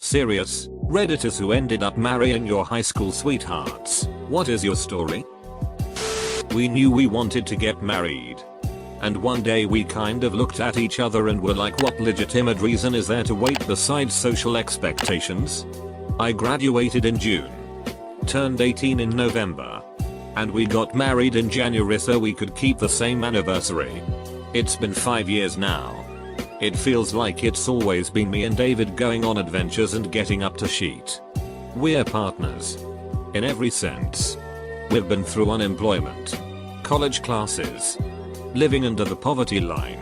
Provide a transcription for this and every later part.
Serious, Redditors who ended up marrying your high school sweethearts, what is your story? We knew we wanted to get married. And one day we kind of looked at each other and were like, what legitimate reason is there to wait besides social expectations? I graduated in June, turned 18 in November, and we got married in January so we could keep the same anniversary. It's been 5 years now. It feels like it's always been me and David going on adventures and getting up to shit. We're partners. In every sense. We've been through unemployment, college classes, living under the poverty line,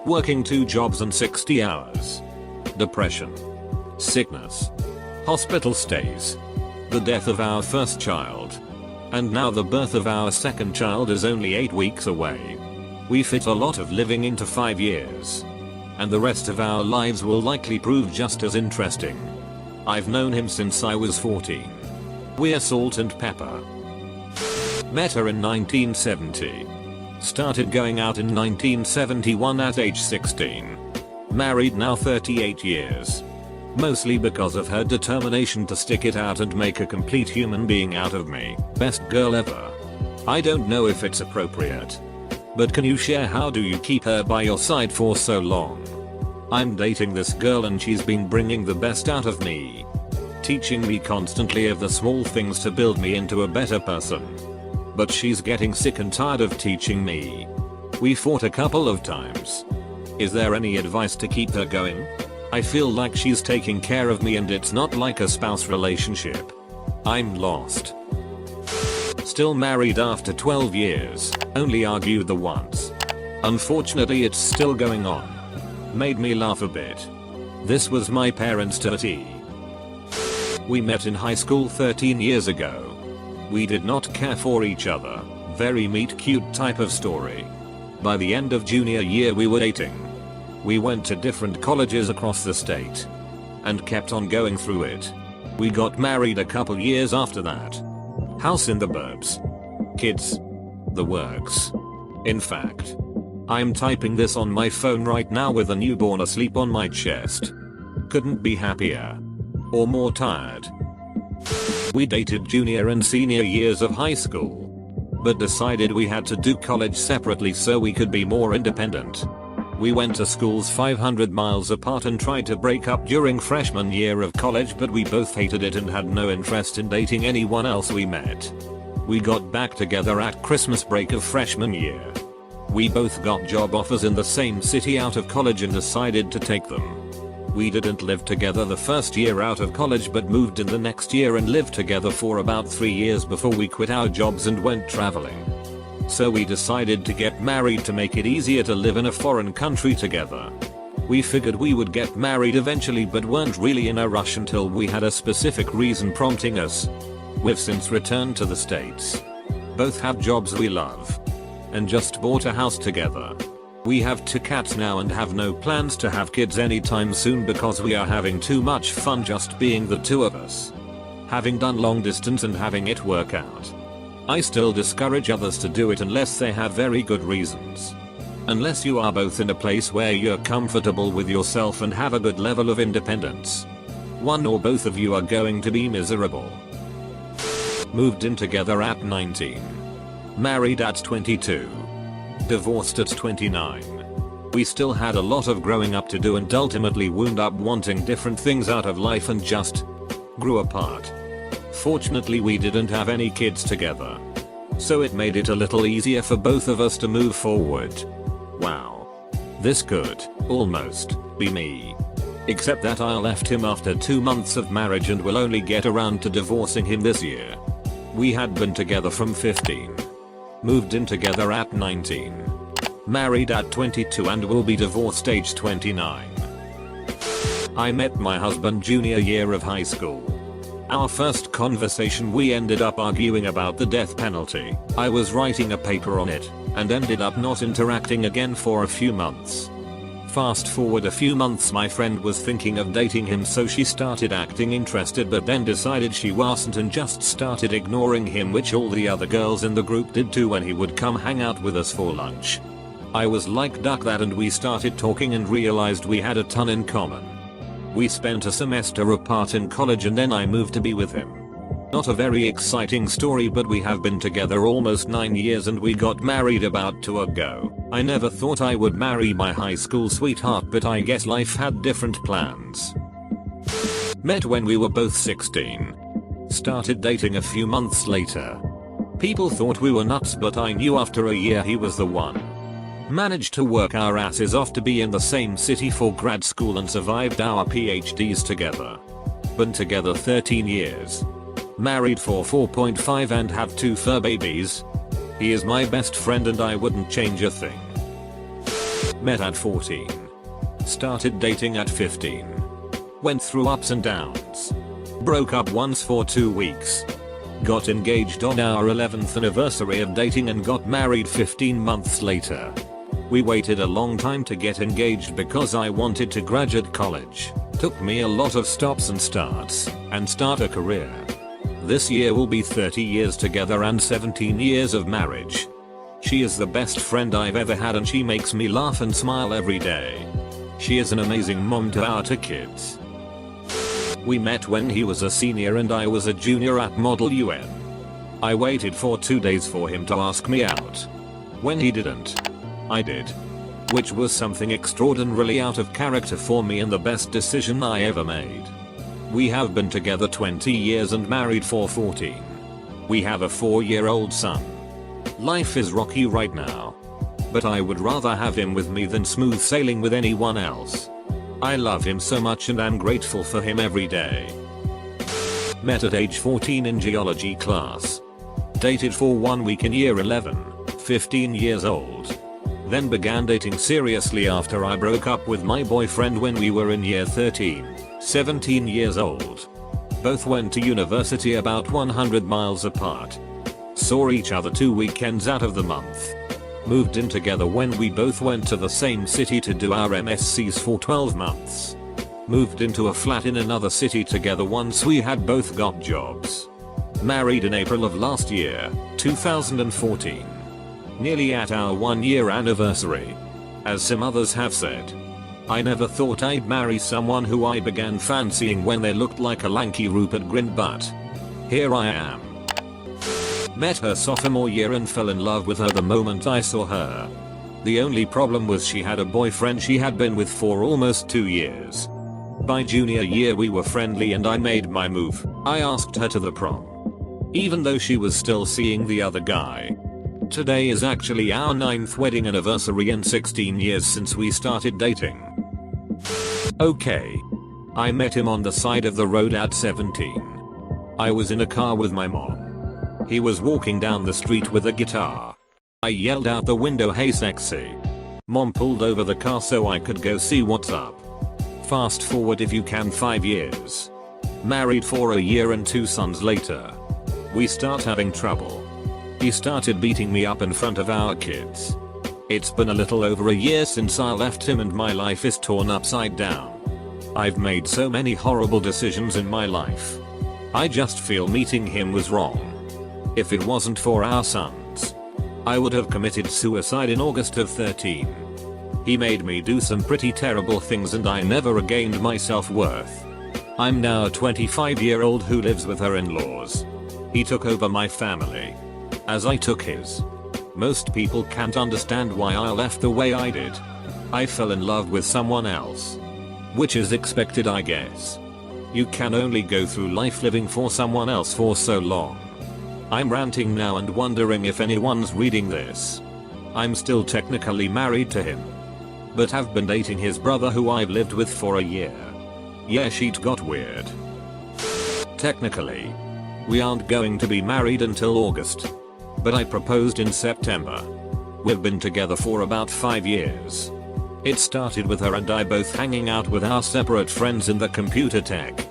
working 2 jobs and 60 hours, depression, sickness, hospital stays, the death of our first child, and now the birth of our second child is only 8 weeks away. We fit a lot of living into 5 years. And the rest of our lives will likely prove just as interesting. I've known him since I was 14. We're salt and pepper. Met her in 1970. Started going out in 1971 at age 16. Married now 38 years. Mostly because of her determination to stick it out and make a complete human being out of me. Best girl ever. I don't know if it's appropriate. But can you share how do you keep her by your side for so long? I'm dating this girl and she's been bringing the best out of me. Teaching me constantly of the small things to build me into a better person. But she's getting sick and tired of teaching me. We fought a couple of times. Is there any advice to keep her going? I feel like she's taking care of me and it's not like a spouse relationship. I'm lost. Still married after 12 years, only argued the once. Unfortunately it's still going on. Made me laugh a bit. This was my parents' tea. We met in high school 13 years ago. We did not care for each other, very meet cute type of story. By the end of junior year we were dating. We went to different colleges across the state. And kept on going through it. We got married a couple years after that. House in the burbs. Kids. The works. In fact, I'm typing this on my phone right now with a newborn asleep on my chest. Couldn't be happier. Or more tired. We dated junior and senior years of high school. But decided we had to do college separately so we could be more independent. We went to schools 500 miles apart and tried to break up during freshman year of college, but we both hated it and had no interest in dating anyone else we met. We got back together at Christmas break of freshman year. We both got job offers in the same city out of college and decided to take them. We didn't live together the first year out of college but moved in the next year and lived together for about 3 years before we quit our jobs and went traveling. So we decided to get married to make it easier to live in a foreign country together. We figured we would get married eventually but weren't really in a rush until we had a specific reason prompting us. We've since returned to the States. Both have jobs we love. And just bought a house together. We have 2 cats now and have no plans to have kids anytime soon because we are having too much fun just being the 2 of us. Having done long distance and having it work out. I still discourage others to do it unless they have very good reasons. Unless you are both in a place where you're comfortable with yourself and have a good level of independence. One or both of you are going to be miserable. Moved in together at 19. Married at 22. Divorced at 29. We still had a lot of growing up to do and ultimately wound up wanting different things out of life and just grew apart. Fortunately we didn't have any kids together. So it made it a little easier for both of us to move forward. Wow. This could, almost, be me. Except that I left him after 2 months of marriage and will only get around to divorcing him this year. We had been together from 15. Moved in together at 19. Married at 22 and will be divorced age 29. I met my husband junior year of high school. Our first conversation we ended up arguing about the death penalty. I was writing a paper on it, and ended up not interacting again for a few months. Fast forward a few months, my friend was thinking of dating him, so she started acting interested but then decided she wasn't and just started ignoring him, which all the other girls in the group did too when he would come hang out with us for lunch. I was like, duck that, and we started talking and realized we had a ton in common. We spent a semester apart in college and then I moved to be with him. Not a very exciting story, but we have been together almost 9 years and we got married about 2 ago. I never thought I would marry my high school sweetheart, but I guess life had different plans. Met when we were both 16. Started dating a few months later. People thought we were nuts, but I knew after a year he was the one. Managed to work our asses off to be in the same city for grad school and survived our PhDs together. Been together 13 years. Married for 4.5 and have 2 fur babies. He is my best friend and I wouldn't change a thing. Met at 14. Started dating at 15. Went through ups and downs. Broke up once for 2 weeks. Got engaged on our 11th anniversary of dating and got married 15 months later. We waited a long time to get engaged because I wanted to graduate college. Took me a lot of stops and starts and start a career. This year will be 30 years together and 17 years of marriage. She is the best friend I've ever had and she makes me laugh and smile every day. She is an amazing mom to our 2 kids. We met when he was a senior and I was a junior at Model UN. I waited for 2 days for him to ask me out. When he didn't, I did. Which was something extraordinarily out of character for me and the best decision I ever made. We have been together 20 years and married for 14. We have a 4-year-old son. Life is rocky right now. But I would rather have him with me than smooth sailing with anyone else. I love him so much and am grateful for him every day. Met at age 14 in geology class. Dated for 1 week in year 11, 15 years old. Then began dating seriously after I broke up with my boyfriend when we were in year 13, 17 years old. Both went to university about 100 miles apart. Saw each other 2 weekends out of the month. Moved in together when we both went to the same city to do our MSCs for 12 months. Moved into a flat in another city together once we had both got jobs. Married in April of last year, 2014. Nearly at our 1-year anniversary. As some others have said, I never thought I'd marry someone who I began fancying when they looked like a lanky Rupert Grint, but here I am. Met her sophomore year and fell in love with her the moment I saw her. The only problem was she had a boyfriend she had been with for almost 2 years. By junior year we were friendly and I made my move. I asked her to the prom. Even though she was still seeing the other guy. Today is actually our 9th wedding anniversary and 16 years since we started dating. Okay. I met him on the side of the road at 17. I was in a car with my mom. He was walking down the street with a guitar. I yelled out the window, "Hey sexy." Mom pulled over the car so I could go see what's up. Fast forward if you can 5 years. Married for a year and 2 sons later. We start having trouble. He started beating me up in front of our kids. It's been a little over a year since I left him and my life is torn upside down. I've made so many horrible decisions in my life. I just feel meeting him was wrong. If it wasn't for our sons, I would have committed suicide in August of 13. He made me do some pretty terrible things and I never regained my self-worth. I'm now a 25-year-old who lives with her in-laws. He took over my family. As I took his. Most people can't understand why I left the way I did. I fell in love with someone else. Which is expected, I guess. You can only go through life living for someone else for so long. I'm ranting now and wondering if anyone's reading this. I'm still technically married to him. But have been dating his brother who I've lived with for a year. Yeah, shit got weird. Technically, we aren't going to be married until August. But I proposed in September. We've been together for about 5 years. It started with her and I both hanging out with our separate friends in the computer tech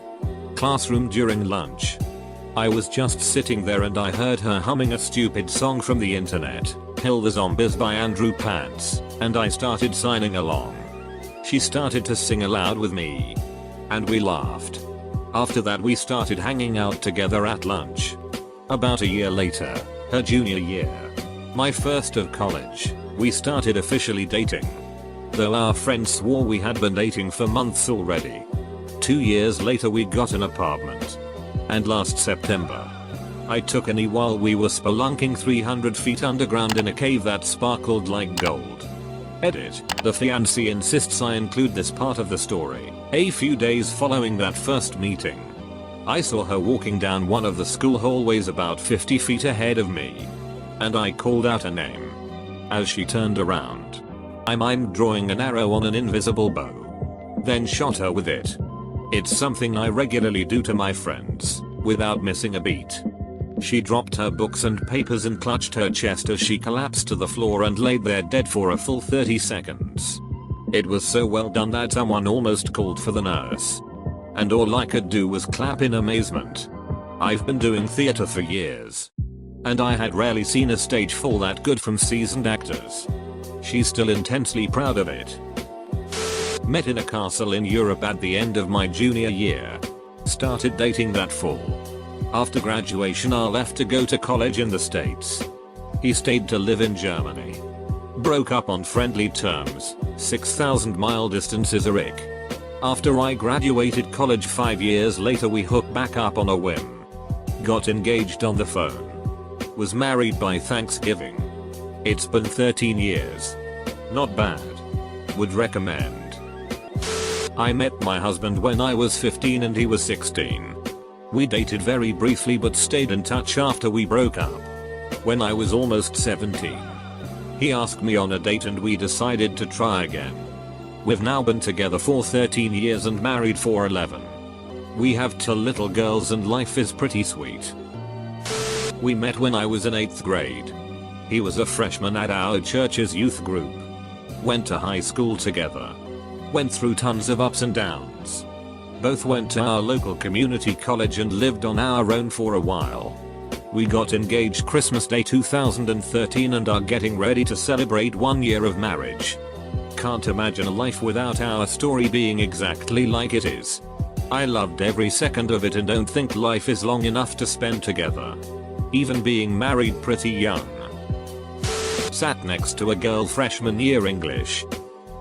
classroom during lunch. I was just sitting there and I heard her humming a stupid song from the internet, Kill the Zombies by Andrew Pants, and I started signing along. She started to sing aloud with me. And we laughed. After that we started hanging out together at lunch. About a year later, her junior year, my first of college, we started officially dating. Though our friends swore we had been dating for months already. 2 years later we got an apartment. And last September, I took an E while we were spelunking 300 feet underground in a cave that sparkled like gold. Edit. The fiancé insists I include this part of the story. A few days following that first meeting, I saw her walking down one of the school hallways about 50 feet ahead of me. And I called out her name. As she turned around, I mimed drawing an arrow on an invisible bow. Then shot her with it. It's something I regularly do to my friends, without missing a beat. She dropped her books and papers and clutched her chest as she collapsed to the floor and laid there dead for a full 30 seconds. It was so well done that someone almost called for the nurse. And all I could do was clap in amazement. I've been doing theater for years. And I had rarely seen a stage fall that good from seasoned actors. She's still intensely proud of it. Met in a castle in Europe at the end of my junior year. Started dating that fall. After graduation I left to go to college in the States. He stayed to live in Germany. Broke up on friendly terms. 6,000 mile distance is a rick. After I graduated college 5 years later we hooked back up on a whim. Got engaged on the phone. Was married by Thanksgiving. It's been 13 years. Not bad. Would recommend. I met my husband when I was 15 and he was 16. We dated very briefly but stayed in touch after we broke up. When I was almost 17, he asked me on a date and we decided to try again. We've now been together for 13 years and married for 11. We have 2 little girls and life is pretty sweet. We met when I was in 8th grade. He was a freshman at our church's youth group. Went to high school together. Went through tons of ups and downs. Both went to our local community college and lived on our own for a while. We got engaged Christmas Day 2013 and are getting ready to celebrate 1 year of marriage. Can't imagine a life without our story being exactly like it is. I loved every second of it and don't think life is long enough to spend together. Even being married pretty young. Sat next to a girl freshman year English.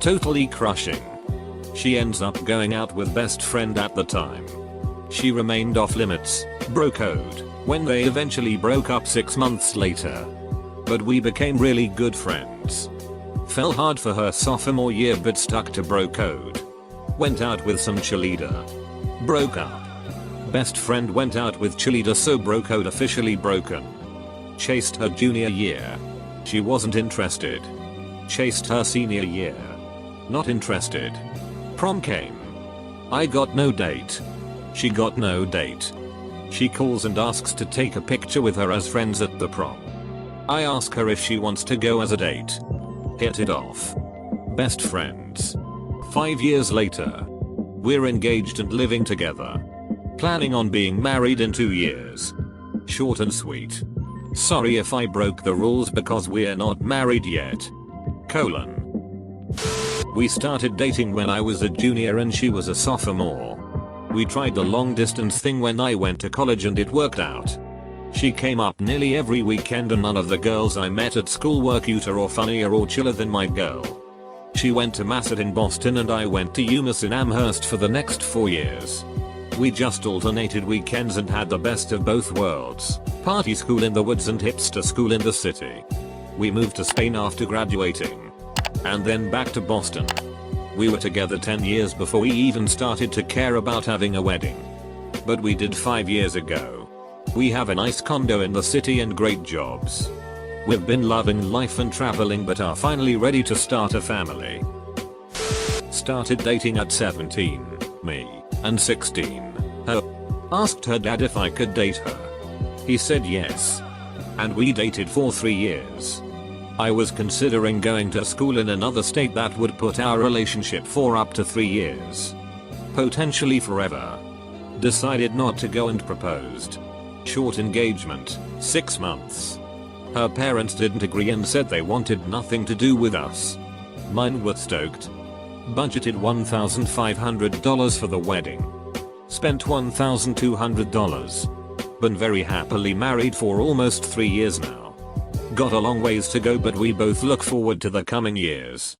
Totally crushing. She ends up going out with best friend at the time. She remained off limits, bro code, when they eventually broke up 6 months later. But we became really good friends. Fell hard for her sophomore year but stuck to bro code. Went out with some cheerleader. Broke up. Best friend went out with cheerleader so bro code officially broken. Chased her junior year. She wasn't interested. Chased her senior year. Not interested. Prom came. I got no date. She got no date. She calls and asks to take a picture with her as friends at the prom. I ask her if she wants to go as a date. Hit it off. Best friends. 5 years later. We're engaged and living together. Planning on being married in 2 years. Short and sweet. Sorry if I broke the rules because we're not married yet. We started dating when I was a junior and she was a sophomore. We tried the long distance thing when I went to college and it worked out. She came up nearly every weekend and none of the girls I met at school were cuter or funnier or chiller than my girl. She went to Massett in Boston and I went to UMass in Amherst for the next 4 years. We just alternated weekends and had the best of both worlds. Party school in the woods and hipster school in the city. We moved to Spain after graduating. And then back to Boston. We were together 10 years before we even started to care about having a wedding. But we did 5 years ago. We have a nice condo in the city and great jobs. We've been loving life and traveling but are finally ready to start a family. Started dating at 17, me, and 16, her. Asked her dad if I could date her. He said yes. And we dated for 3 years. I was considering going to school in another state that would put our relationship for up to 3 years. Potentially forever. Decided not to go and proposed. Short engagement, 6 months. Her parents didn't agree and said they wanted nothing to do with us. Mine were stoked. Budgeted $1,500 for the wedding. Spent $1,200. Been very happily married for almost 3 years now. Got a long ways to go but we both look forward to the coming years.